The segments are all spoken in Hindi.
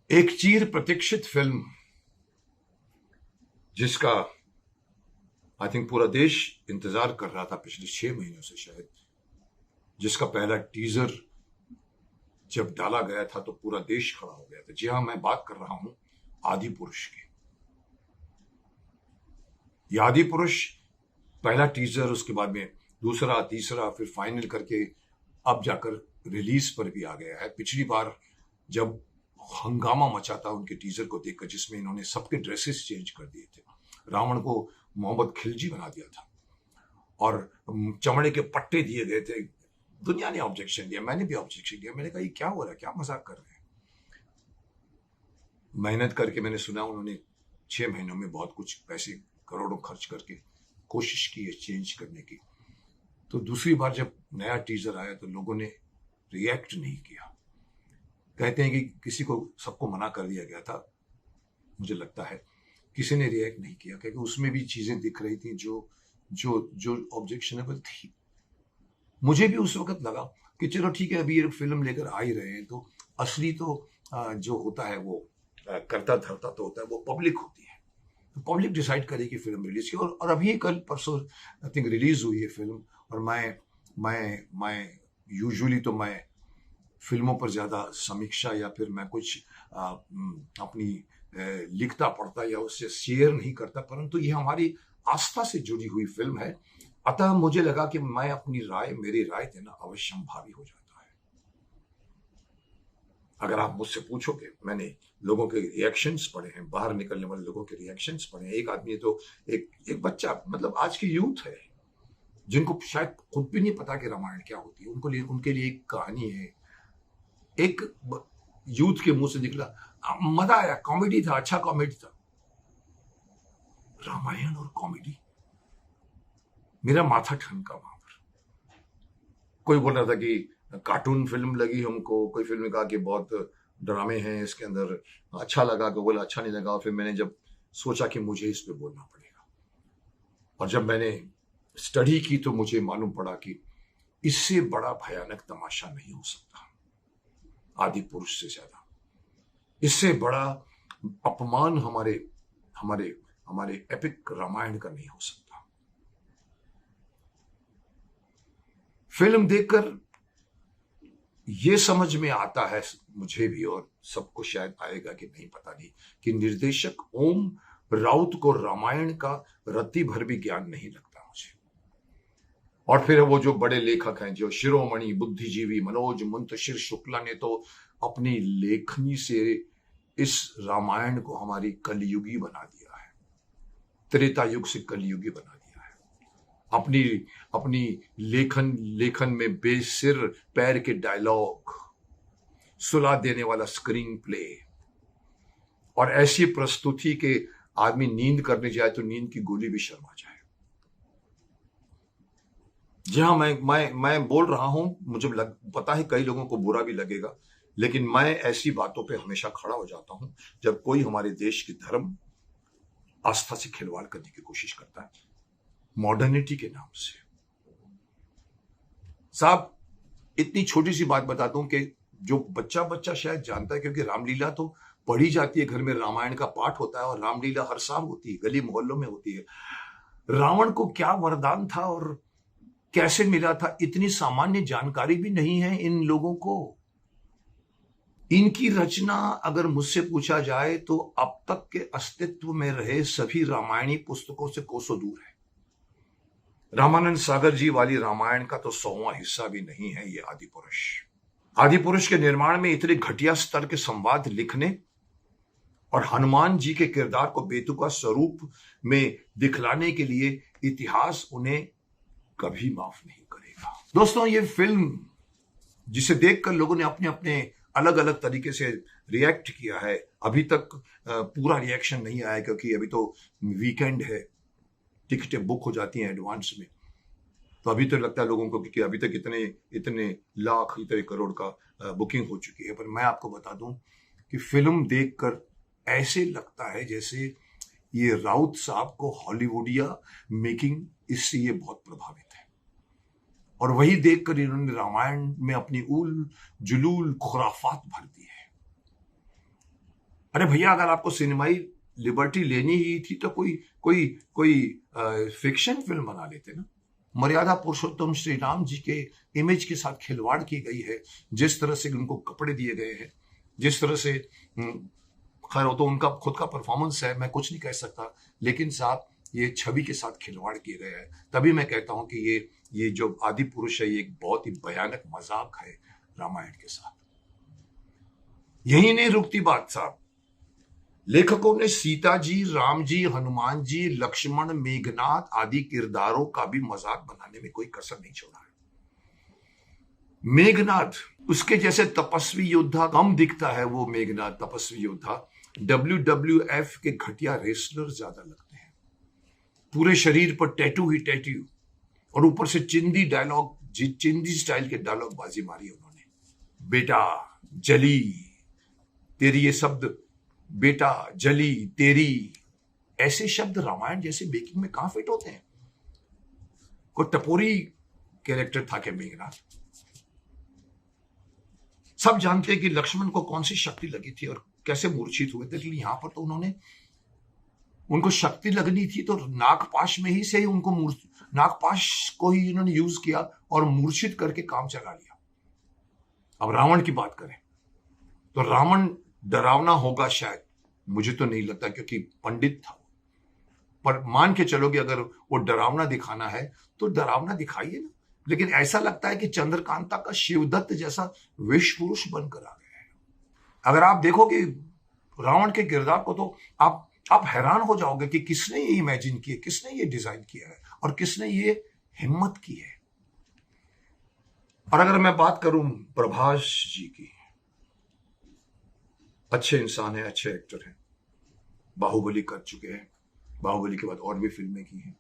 एक चीर प्रतीक्षित फिल्म जिसका आई थिंक पूरा देश इंतजार कर रहा था पिछले 6 महीनों से शायद, जिसका पहला टीजर जब डाला गया था तो पूरा देश खड़ा हो गया था। जी हाँ, मैं बात कर रहा हूं आदि पुरुष की। ये आदि पुरुष पहला टीजर, उसके बाद में दूसरा, तीसरा, फिर फाइनल करके अब जाकर रिलीज पर भी आ गया है। पिछली बार जब हंगामा मचा था उनके टीजर को देखकर, जिसमें इन्होंने सबके ड्रेसेस चेंज कर दिए थे, रावण को मोहम्मद खिलजी बना दिया था और चमड़े के पट्टे दिए गए थे। दुनिया ने ऑब्जेक्शन दिया, मैंने भी ऑब्जेक्शन दिया। मैंने कहा ये क्या हो रहा है, क्या मजाक कर रहे हैं। मेहनत करके मैंने सुना उन्होंने 6 महीनों में बहुत कुछ पैसे, करोड़ों खर्च करके कोशिश की है चेंज करने की। तो दूसरी बार जब नया टीजर आया तो लोगों ने रिएक्ट नहीं किया। कहते हैं कि किसी को, सबको मना कर दिया गया था, मुझे लगता है किसी ने रिएक्ट नहीं किया, क्योंकि उसमें भी चीजें दिख रही थी जो जो जो ऑब्जेक्शनेबल थी। मुझे भी उस वक्त लगा कि चलो ठीक है, अभी ये फिल्म लेकर आ ही रहे हैं तो असली तो जो होता है वो करता धरता तो होता है, वो पब्लिक होती है। तो पब्लिक डिसाइड करेगी फिल्म रिलीज की। और अभी कल परसों आई थिंक रिलीज हुई है फिल्म। और मैं यूजुअली तो मैं फिल्मों पर ज्यादा समीक्षा या फिर मैं कुछ अपनी लिखता पढ़ता या उससे शेयर नहीं करता, परंतु ये हमारी आस्था से जुड़ी हुई फिल्म है। अतः मुझे लगा कि मैं अपनी राय, मेरी राय देना अवश्यंभावी हो जाता है। अगर आप मुझसे पूछोगे, मैंने लोगों के रिएक्शंस पढ़े हैं, बाहर निकलने वाले लोगों के रिएक्शंस पढ़े हैं। एक आदमी तो एक बच्चा, मतलब आज की यूथ है जिनको शायद खुद भी नहीं पता कि रामायण क्या होती है, उनके लिए एक कहानी है। एक यूथ के मुंह से निकला, मजा आया, कॉमेडी था, अच्छा कॉमेडी था। रामायण और कॉमेडी, मेरा माथा ठनका वहां पर। कोई बोल रहा था कि कार्टून फिल्म लगी हमको, कोई फिल्म ने कहा कि बहुत ड्रामे हैं इसके अंदर, अच्छा लगा, कोई बोला अच्छा नहीं लगा। फिर मैंने जब सोचा कि मुझे इस पे बोलना पड़ेगा, और जब मैंने स्टडी की तो मुझे मालूम पड़ा कि इससे बड़ा भयानक तमाशा नहीं हो सकता आदि पुरुष से ज्यादा। इससे बड़ा अपमान हमारे हमारे हमारे एपिक रामायण का नहीं हो सकता। फिल्म देखकर ये समझ में आता है मुझे भी, और सबको शायद आएगा कि नहीं, पता नहीं, कि निर्देशक ओम राउत को रामायण का रत्ती भर भी ज्ञान नहीं लगता मुझे। और फिर वो जो बड़े लेखक हैं, जो शिरोमणि बुद्धिजीवी मनोज मुंतशिर शुक्ला ने तो अपनी लेखनी से इस रामायण को हमारी कलयुगी बना दिया है, त्रेता युग से कलयुगी बना दिया है। अपनी अपनी लेखन में बेसिर पैर के डायलॉग, सुला देने वाला स्क्रीन प्ले, और ऐसी प्रस्तुति के आदमी नींद करने जाए तो नींद की गोली भी शर्मा जाए। जी हाँ, मैं बोल रहा हूं, मुझे पता है कई लोगों को बुरा भी लगेगा, लेकिन मैं ऐसी बातों पे हमेशा खड़ा हो जाता हूं जब कोई हमारे देश की धर्म आस्था से खिलवाड़ करने की कोशिश करता है मॉडर्निटी के नाम से। साहब, इतनी छोटी सी बात बता दूं कि जो बच्चा शायद जानता है, क्योंकि रामलीला तो पढ़ी जाती है, घर में रामायण का पाठ होता है और रामलीला हर साल होती है, गली मोहल्लों में होती है। रावण को क्या वरदान था और कैसे मिला था, इतनी सामान्य जानकारी भी नहीं है इन लोगों को। इनकी रचना अगर मुझसे पूछा जाए तो अब तक के अस्तित्व में रहे सभी रामायणी पुस्तकों से कोसों दूर है। रामानंद सागर जी वाली रामायण का तो 100वां हिस्सा भी नहीं है ये आदि पुरुष। आदि पुरुष के निर्माण में इतने घटिया स्तर के संवाद लिखने और हनुमान जी के किरदार को बेतुका स्वरूप में दिखलाने के लिए इतिहास उन्हें कभी माफ नहीं करेगा। दोस्तों, ये फिल्म जिसे देखकर लोगों ने अपने अपने अलग अलग तरीके से रिएक्ट किया है, अभी तक पूरा रिएक्शन नहीं आया, क्योंकि अभी तो वीकेंड है, टिकटें बुक हो जाती हैं एडवांस में। तो अभी तो लगता है लोगों को कि अभी तक इतने लाख, इतने करोड़ का बुकिंग हो चुकी है। पर मैं आपको बता दूं कि फिल्म देखकर ऐसे लगता है जैसे ये राउत साहब को हॉलीवुडिया मेकिंग, इससे ये बहुत प्रभावित है। और वही देखकर इन्होंने रामायण में अपनी उल जुलूल खुराफात भर दी है। अरे भैया, अगर आपको सिनेमाई लिबर्टी लेनी ही थी तो कोई कोई कोई फिक्शन फिल्म बना लेते ना। मर्यादा पुरुषोत्तम श्री राम जी के इमेज के साथ खिलवाड़ की गई है, जिस तरह से उनको कपड़े दिए गए हैं, जिस तरह से खैर वो तो उनका खुद का परफॉर्मेंस है, मैं कुछ नहीं कह सकता, लेकिन साहब ये छवि के साथ खिलवाड़ किए गए हैं। तभी मैं कहता हूं कि ये जो आदि पुरुष है, ये एक बहुत ही भयानक मजाक है रामायण के साथ। यही नहीं रुकती बात साहब, लेखकों ने सीता जी, राम जी, हनुमान जी, लक्ष्मण, मेघनाथ आदि किरदारों का भी मजाक बनाने में कोई कसर नहीं छोड़ा है। मेघनाथ, उसके जैसे तपस्वी योद्धा कम दिखता है वो मेघनाथ तपस्वी योद्धा। WWF के घटिया रेसलर ज्यादा लगते हैं, पूरे शरीर पर टैटू ही टैटू, और ऊपर से चिंदी डायलॉग, चिंदी स्टाइल के डायलॉग बाजी मारी उन्होंने। बेटा जली, तेरी ये शब्द, बेटा जली तेरी, ऐसे शब्द रामायण जैसे मेकिंग में कहां फिट होते हैं। कोई टपोरी कैरेक्टर था क्या मेघनाथ? सब जानते हैं कि लक्ष्मण को कौन सी शक्ति लगी थी और कैसे मूर्छित हुए थे, लेकिन यहां पर तो उनको शक्ति लगनी थी तो नागपाश में ही से ही उनको नागपाश को ही उन्होंने यूज किया और मूर्छित करके काम चला लिया। अब रावण की बात करें तो रावण डरावना होगा शायद, मुझे तो नहीं लगता, क्योंकि पंडित था। पर मान के चलो कि अगर वो डरावना दिखाना है तो डरावना दिखाइए ना, लेकिन ऐसा लगता है कि चंद्रकांता का शिवदत्त जैसा विष पुरुष बनकर आ गया है। अगर आप देखोगे रावण के किरदार को तो आप हैरान हो जाओगे कि किसने ये इमेजिन किया, किसने ये डिजाइन किया है और किसने ये हिम्मत की है। और अगर मैं बात करूं प्रभास जी की, अच्छे इंसान है, अच्छे एक्टर हैं, बाहुबली कर चुके हैं, बाहुबली के बाद और भी फिल्में की हैं,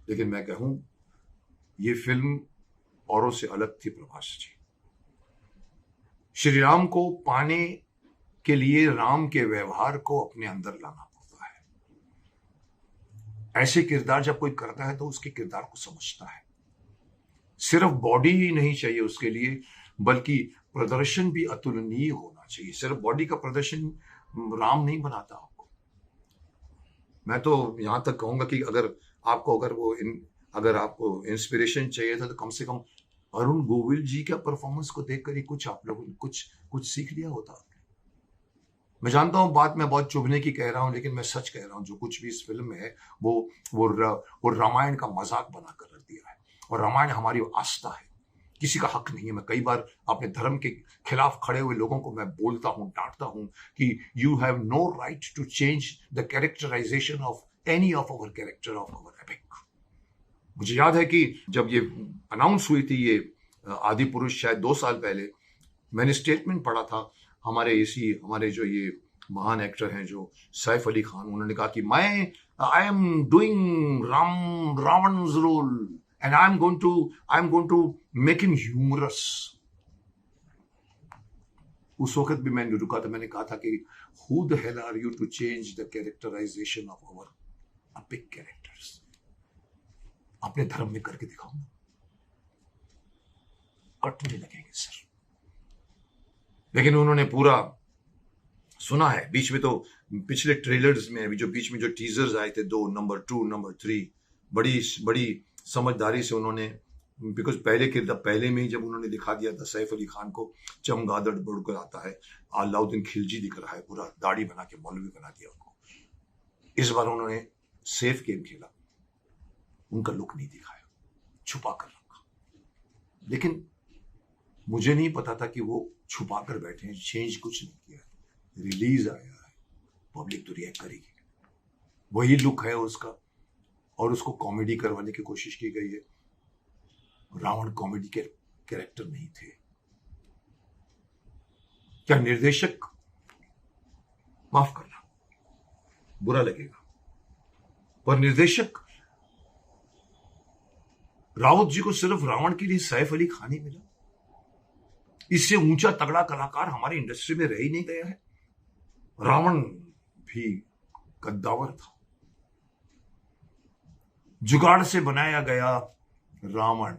लेकिन मैं कहूं ये फिल्म औरों से अलग थी। प्रभास जी श्री राम को पाने के लिए राम के व्यवहार को अपने अंदर लाना पड़ता है। ऐसे किरदार जब कोई करता है तो उसके किरदार को समझता है। सिर्फ बॉडी ही नहीं चाहिए उसके लिए, बल्कि प्रदर्शन भी अतुलनीय होना चाहिए। सिर्फ बॉडी का प्रदर्शन राम नहीं बनाता आपको। मैं तो यहां तक कहूंगा कि अगर आपको इंस्पिरेशन चाहिए था तो कम से कम अरुण गोविल जी का परफॉर्मेंस को देखकर ही कुछ आप लोगों ने कुछ सीख लिया होता आपने। मैं जानता हूं बात मैं बहुत चुभने की कह रहा हूं, लेकिन मैं सच कह रहा हूं। जो कुछ भी इस फिल्म में है वो रामायण का मजाक बनाकर रख दिया है। और रामायण हमारी आस्था है, किसी का हक नहीं है। मैं कई बार अपने धर्म के खिलाफ खड़े हुए लोगों को मैं बोलता हूं, डांटता हूं कि you have no right to change the characterisation of any of our character of our epic. मुझे याद है कि जब ये अनाउंस हुई थी ये आदि पुरुष, शायद 2 साल पहले, मैंने स्टेटमेंट पढ़ा था हमारे जो ये महान एक्टर हैं जो सैफ अली खान, उन्होंने कहा कि I am doing Ravan's role and I'm going to make him humorous। उस वक्त भी मैंने रुका था, मैंने कहा था कि who the hell are you to change the characterization of our epic characters। अपने धर्म में करके दिखाओ, कटने लगेंगे सर। लेकिन उन्होंने पूरा सुना है। बीच में तो पिछले ट्रेलर्स में अभी जो बीच में जो टीजर्स आए थे, 2, नंबर 2, नंबर 3, बड़ी समझदारी से उन्होंने, बिकॉज पहले में ही जब उन्होंने दिखा दिया था सैफ अली खान को चमगादड़ बढ़कर आता है, अलाउद्दीन खिलजी दिख रहा है, पूरा दाढ़ी बना के मौलवी बना दिया उनको। इस बार उन्होंने सेफ गेम खेला, उनका लुक नहीं दिखाया, छुपा कर रखा। लेकिन मुझे नहीं पता था कि वो छुपा कर बैठे हैं, चेंज कुछ नहीं किया। रिलीज आया है, पब्लिक तो रिएक्ट करेगी, वही लुक है उसका, और उसको कॉमेडी करवाने की कोशिश की गई है। रावण कॉमेडी के कैरेक्टर नहीं थे। क्या निर्देशक, माफ करना बुरा लगेगा, पर निर्देशक राउत जी को सिर्फ रावण के लिए सैफ अली खान ही मिला। इससे ऊंचा तगड़ा कलाकार हमारी इंडस्ट्री में रह ही नहीं गया है। रावण भी कद्दावर था, जुगाड़ से बनाया गया रावण।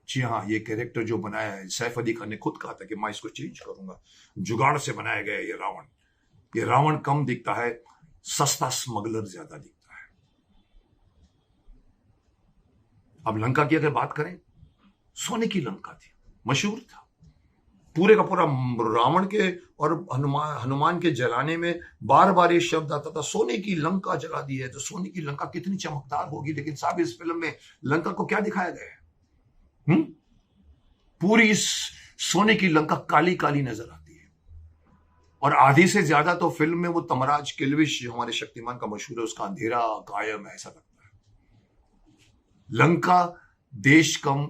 जी हाँ, ये कैरेक्टर जो बनाया है, सैफ अली खान ने खुद कहा था कि मैं इसको चेंज करूंगा, जुगाड़ से बनाया गया ये रावण। ये रावण कम दिखता है, सस्ता स्मगलर ज्यादा दिखता है। अब लंका की अगर बात करें, सोने की लंका थी, मशहूर था, पूरे का पूरा रावण के और हनुमान के जलाने में बार बार ये शब्द आता था, सोने की लंका जला दी है। तो सोने की लंका कितनी चमकदार होगी, लेकिन साहब इस फिल्म में लंका को क्या दिखाया गया है? पूरी सोने की लंका काली काली नजर आती है, और आधी से ज्यादा तो फिल्म में वो तमराज किल्विश जो हमारे शक्तिमान का मशहूर है, उसका अंधेरा गायब ऐसा लगता है। लंका देश कम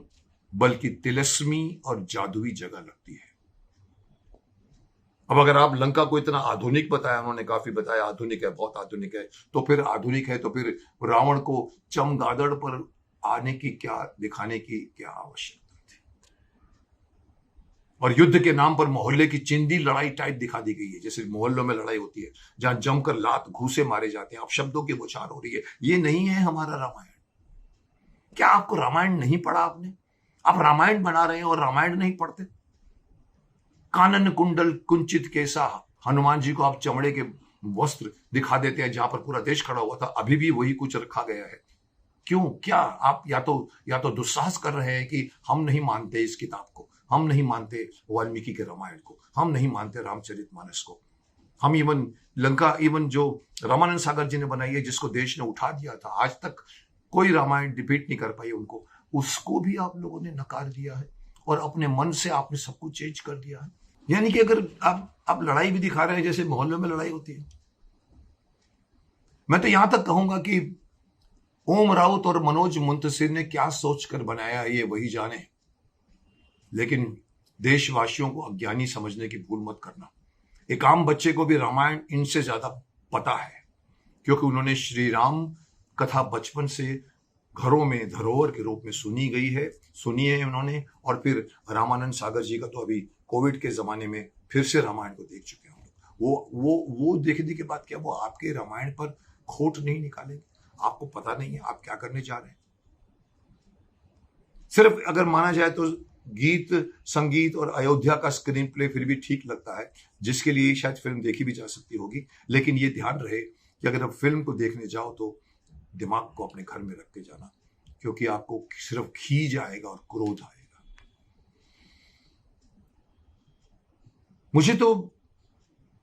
बल्कि तिलस्मी और जादुई जगह लगती है। अब अगर आप लंका को इतना आधुनिक बताया, उन्होंने काफी बताया आधुनिक है, बहुत आधुनिक है, तो फिर आधुनिक है तो फिर रावण को चमगादड़ पर आने की क्या, दिखाने की क्या आवश्यकता थी? और युद्ध के नाम पर मोहल्ले की चिंदी लड़ाई टाइप दिखा दी गई है, जैसे मोहल्लों में लड़ाई होती है जहां जमकर लात घूसे मारे जाते हैं, अब शब्दों की बौछार हो रही है। ये नहीं है हमारा रामायण। क्या आपको रामायण नहीं पढ़ा आपने? आप रामायण बना रहे हैं और रामायण नहीं पढ़ते। कानन कुंडल कुंचित कैसा, हनुमान जी को आप चमड़े के वस्त्र दिखा देते हैं जहां पर पूरा देश खड़ा हुआ था, अभी भी वही कुछ रखा गया है। क्यों? क्या आप या तो दुस्साहस कर रहे हैं कि हम नहीं मानते इस किताब को, हम नहीं मानते वाल्मीकि के रामायण को, हम नहीं मानते रामचरितमानस को, हम इवन लंका, इवन जो रामानंद सागर जी ने बनाई है, जिसको देश ने उठा दिया था, आज तक कोई रामायण डिबेट नहीं कर पाई उनको, उसको भी आप लोगों ने नकार दिया है और अपने मन से आपने सब कुछ चेंज कर दिया है। यानी कि अगर आप लड़ाई भी दिखा रहे हैं जैसे मोहल्लों में लड़ाई होती है। मैं तो यहां तक कहूंगा कि ओम राउत और मनोज मुंतसिर ने क्या सोचकर बनाया ये वही जाने, लेकिन देशवासियों को अज्ञानी समझने की भूल मत करना। एक आम बच्चे को भी रामायण इनसे ज्यादा पता है, क्योंकि उन्होंने श्री राम कथा बचपन से घरों में धरोहर के रूप में सुनी है उन्होंने, और फिर रामानंद सागर जी का तो अभी कोविड के जमाने में फिर से रामायण को देख चुके हैं। वो देखने के बाद क्या वो आपके रामायण पर खोट नहीं निकालेंगे? आपको पता नहीं है आप क्या करने जा रहे हैं। सिर्फ अगर माना जाए तो गीत संगीत और अयोध्या का स्क्रीन प्ले फिर भी ठीक लगता है, जिसके लिए शायद फिल्म देखी भी जा सकती होगी, लेकिन ये ध्यान रहे कि अगर आप फिल्म को देखने जाओ तो दिमाग को अपने घर में रख के जाना, क्योंकि आपको सिर्फ खींच आएगा और क्रोध आएगा। मुझे तो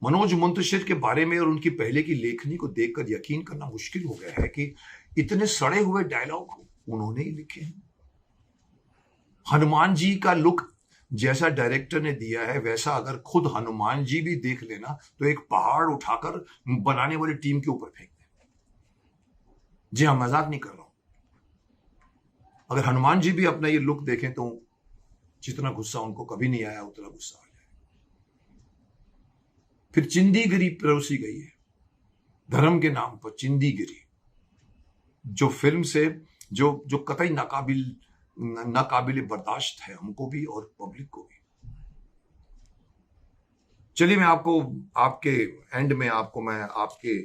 मनोज मुंतशिर के बारे में और उनकी पहले की लेखनी को देखकर यकीन करना मुश्किल हो गया है कि इतने सड़े हुए डायलॉग उन्होंने ही लिखे हैं। हनुमान जी का लुक जैसा डायरेक्टर ने दिया है, वैसा अगर खुद हनुमान जी भी देख लेना तो एक पहाड़ उठाकर बनाने वाली टीम के ऊपर फेंक दें। जी हाँ, मजाक नहीं कर रहा हूं। अगर हनुमान जी भी अपना ये लुक देखें तो जितना गुस्सा उनको कभी नहीं आया उतना गुस्सा आ जाए। फिर चिंदीगिरी परोसी गई है धर्म के नाम पर, चिंदीगिरी, जो फिल्म से जो कतई नाकाबिल बर्दाश्त है हमको भी और पब्लिक को भी। चलिए मैं आपको आपके एंड में आपके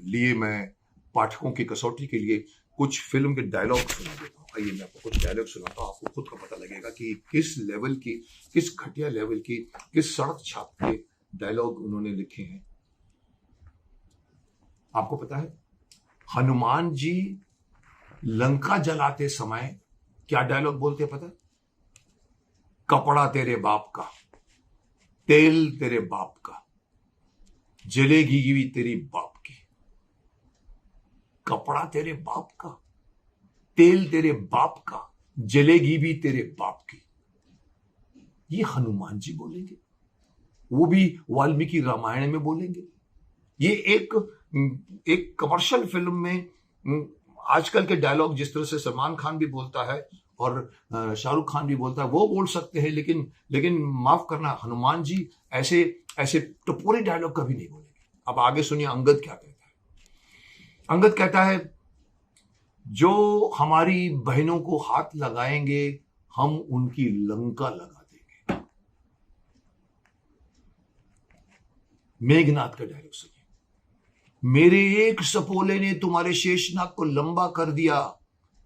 लिए मैं पाठकों की कसौटी के लिए कुछ फिल्म के डायलॉग सुना देता हूँ। आइए मैं आपको कुछ डायलॉग सुनाता हूँ, आपको खुद का पता लगेगा कि किस लेवल की, किस घटिया लेवल की, किस सड़क छाप के डायलॉग उन्होंने लिखे हैं। आपको पता है हनुमान जी लंका जलाते समय क्या डायलॉग बोलते पता? कपड़ा तेरे बाप का, तेल तेरे बाप का, जलेगी भी तेरी बाप की। कपड़ा तेरे बाप का, तेल तेरे बाप का, जलेगी भी तेरे बाप की। ये हनुमान जी बोलेंगे, वो भी वाल्मीकि रामायण में बोलेंगे। ये एक कमर्शियल फिल्म में आजकल के डायलॉग जिस तरह से सलमान खान भी बोलता है और शाहरुख खान भी बोलता है वो बोल सकते हैं, लेकिन माफ करना, हनुमान जी ऐसे टपोरी डायलॉग कभी नहीं बोलेंगे। अब आगे सुनिए अंगद क्या कहता है। अंगद कहता है, जो हमारी बहनों को हाथ लगाएंगे हम उनकी लंका लगा देंगे। मेघनाथ का डायलॉग सुनिए। मेरे एक सपोले ने तुम्हारे शेषनाग को लंबा कर दिया,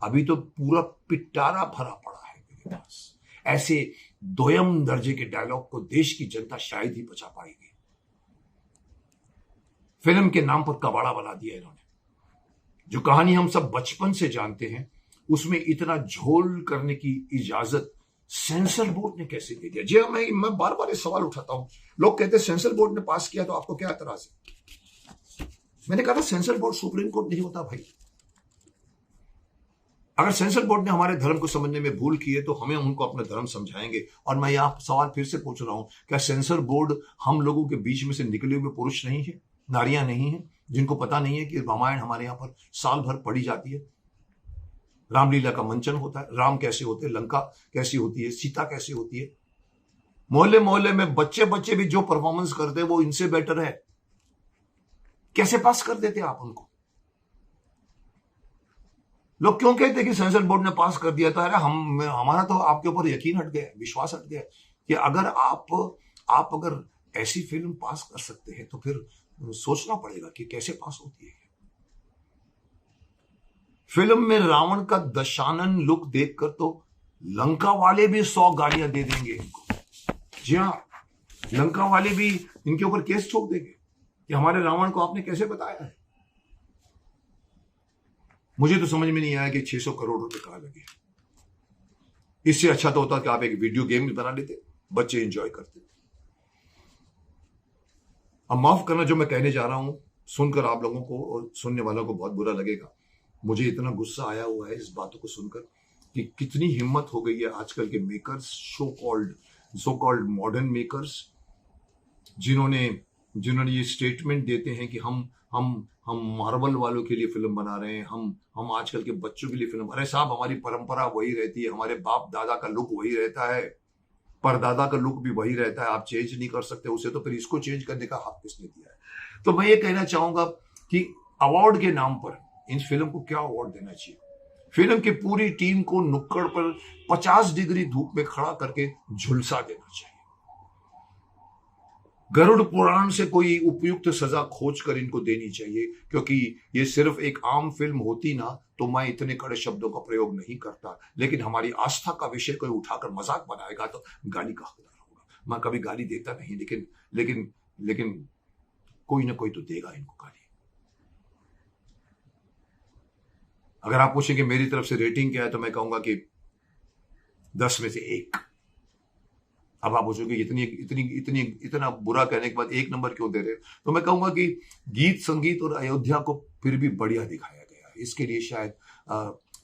अभी तो पूरा पिटारा भरा पड़ा है मेरे पास। ऐसे दोयम दर्जे के डायलॉग को देश की जनता शायद ही बचा पाएगी। फिल्म के नाम पर कबाड़ा बना दिया इन्होंने। जो कहानी हम सब बचपन से जानते हैं, उसमें इतना झोल करने की इजाजत सेंसर बोर्ड ने कैसे दे दिया? जी हाँ, मैं बार बार ये सवाल उठाता हूं। लोग कहते हैं सेंसर बोर्ड ने पास किया तो आपको क्या एतराज है? मैंने कहा था सेंसर बोर्ड सुप्रीम कोर्ट नहीं होता भाई। अगर सेंसर बोर्ड ने हमारे धर्म को समझने में भूल की है तो हमें उनको अपना धर्म समझाएंगे। और मैं यह सवाल फिर से पूछ रहा हूं, क्या सेंसर बोर्ड हम लोगों के बीच में से निकले हुए पुरुष नहीं है, नारियां नहीं है, जिनको पता नहीं है कि रामायण हमारे यहां पर साल भर पढ़ी जाती है? रामलीला का मंचन होता है, राम कैसे होते हैं, लंका कैसी होती है, सीता कैसी होती है। मोहल्ले मोहल्ले में बच्चे बच्चे भी जो परफॉर्मेंस करते हैं वो इनसे बेटर है। कैसे पास कर देते आप उनको? लोग क्यों कहते हैं कि सेंसर बोर्ड ने पास कर दिया था? अरे हमारा तो आपके ऊपर यकीन हट गया, विश्वास हट गया कि अगर आप अगर ऐसी फिल्म पास कर सकते हैं तो फिर सोचना पड़ेगा कि कैसे पास होती है। फिल्म में रावण का दशानन लुक देखकर तो लंका वाले भी 100 गालियां दे देंगे इनको। जी हाँ, लंका वाले भी इनके ऊपर केस ठोक देंगे कि हमारे रावण को आपने कैसे बताया है। मुझे तो समझ में नहीं आया कि 600 करोड़ रुपए कहां लगे। इससे अच्छा तो होता कि आप एक वीडियो गेम भी बना लेते, बच्चे एंजॉय करते। अब माफ करना, जो मैं कहने जा रहा हूं सुनकर आप लोगों को और सुनने वालों को बहुत बुरा लगेगा। मुझे इतना गुस्सा आया हुआ है इस बातों को सुनकर कि कितनी हिम्मत हो गई है आजकल के makers, so called modern makers, जिन्होंने ये स्टेटमेंट देते हैं कि हम मार्वल वालों के लिए फिल्म बना रहे हैं, हम आजकल के बच्चों के लिए फिल्म। अरे साहब, हमारी परंपरा वही रहती है, हमारे बाप दादा का लुक वही रहता है, परदादा का लुक भी वही रहता है। आप चेंज नहीं कर सकते उसे, तो फिर इसको चेंज करने का हक किसने दिया है? तो मैं ये कहना चाहूंगा कि अवार्ड के नाम पर इन फिल्म को क्या अवार्ड देना चाहिए? फिल्म की पूरी टीम को नुक्कड़ पर 50 डिग्री धूप में खड़ा करके झुलसा देना चाहिए। गरुड़ पुराण से कोई उपयुक्त सजा खोज कर इनको देनी चाहिए, क्योंकि ये सिर्फ एक आम फिल्म होती ना तो मैं इतने कड़े शब्दों का प्रयोग नहीं करता। लेकिन हमारी आस्था का विषय कोई उठाकर मजाक बनाएगा तो गाली का हकदार होगा। मैं कभी गाली देता नहीं, लेकिन कोई ना कोई तो देगा इनको गाली। अगर आप पूछेंगे मेरी तरफ से रेटिंग क्या है, तो मैं कहूंगा कि 10 में से 1। अब आप पूछोगे इतना बुरा कहने के बाद 1 नंबर क्यों दे रहे हो? तो मैं कहूंगा कि गीत संगीत और अयोध्या को फिर भी बढ़िया दिखाया गया है। इसके लिए शायद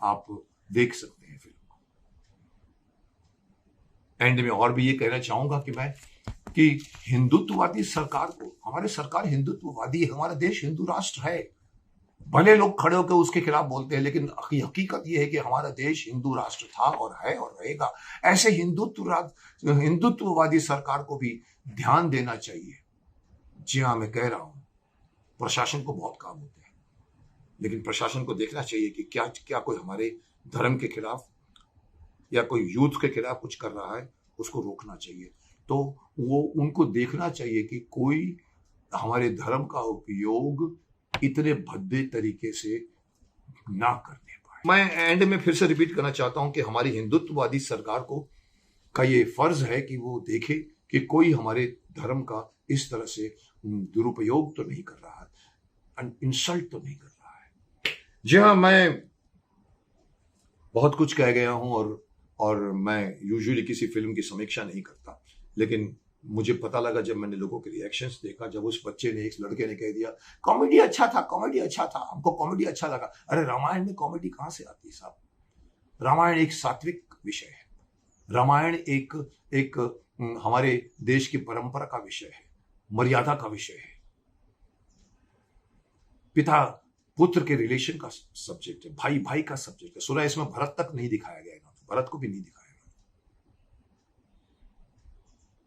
आप देख सकते हैं फिल्म को। एंड में और भी ये कहना चाहूंगा कि हिंदुत्ववादी सरकार को, हमारी सरकार हिंदुत्ववादी है, हमारा देश हिंदू राष्ट्र है। भले लोग खड़े होकर उसके खिलाफ बोलते हैं, लेकिन हकीकत यह है कि हमारा देश हिंदू राष्ट्र था और है और रहेगा। ऐसे हिंदुत्ववादी सरकार को भी ध्यान देना चाहिए। जी हाँ, मैं कह रहा हूं, प्रशासन को बहुत काम होते हैं, लेकिन प्रशासन को देखना चाहिए कि क्या कोई हमारे धर्म के खिलाफ या कोई यूथ के खिलाफ कुछ कर रहा है, उसको रोकना चाहिए। तो वो उनको देखना चाहिए कि कोई हमारे धर्म का उपयोग इतने भद्दे तरीके से ना करने पाए। मैं एंड में फिर से रिपीट करना चाहता हूं कि हमारी हिंदुत्ववादी सरकार का ये फर्ज है कि वो देखे कि कोई हमारे धर्म का इस तरह से दुरुपयोग तो नहीं कर रहा है, इंसल्ट तो नहीं कर रहा है। जी हाँ, मैं बहुत कुछ कह गया हूं और मैं यूजुअली किसी फिल्म की समीक्षा नहीं करता, लेकिन मुझे पता लगा जब मैंने लोगों के रिएक्शंस देखा, जब उस बच्चे ने, एक लड़के ने कह दिया कॉमेडी अच्छा था, हमको कॉमेडी अच्छा लगा। अरे रामायण में कॉमेडी कहां से आती है साहब? रामायण एक सात्विक विषय है। रामायण एक हमारे देश की परंपरा का विषय है, मर्यादा का विषय है, पिता पुत्र के रिलेशन का सब्जेक्ट है, भाई भाई का सब्जेक्ट है। सुना इसमें भरत तक नहीं दिखाया गया, भरत को भी नहीं दिखाया गया।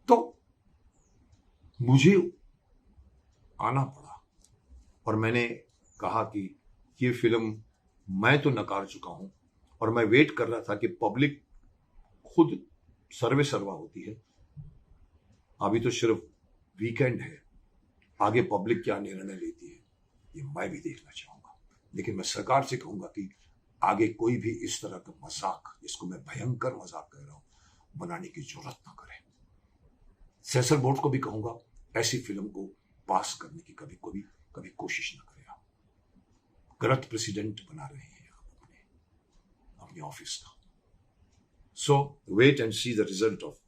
तो मुझे आना पड़ा और मैंने कहा कि ये फिल्म मैं तो नकार चुका हूं और मैं वेट कर रहा था कि पब्लिक खुद सर्वे सर्वा होती है। अभी तो सिर्फ वीकेंड है, आगे पब्लिक क्या निर्णय लेती है ये मैं भी देखना चाहूंगा। लेकिन मैं सरकार से कहूंगा कि आगे कोई भी इस तरह का मजाक, जिसको मैं भयंकर मजाक कह रहा हूं, बनाने की जरूरत ना करे। सेंसर बोर्ड को भी कहूंगा ऐसी फिल्म को पास करने की कभी कभी कोशिश न करें। आप गलत प्रेसिडेंट बना रहे हैं अपने ऑफिस का। So wait and see the result of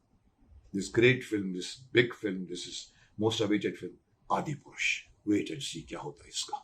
this great film, this big film, this is most awaited film Adipurush. Wait and सी क्या होता है इसका।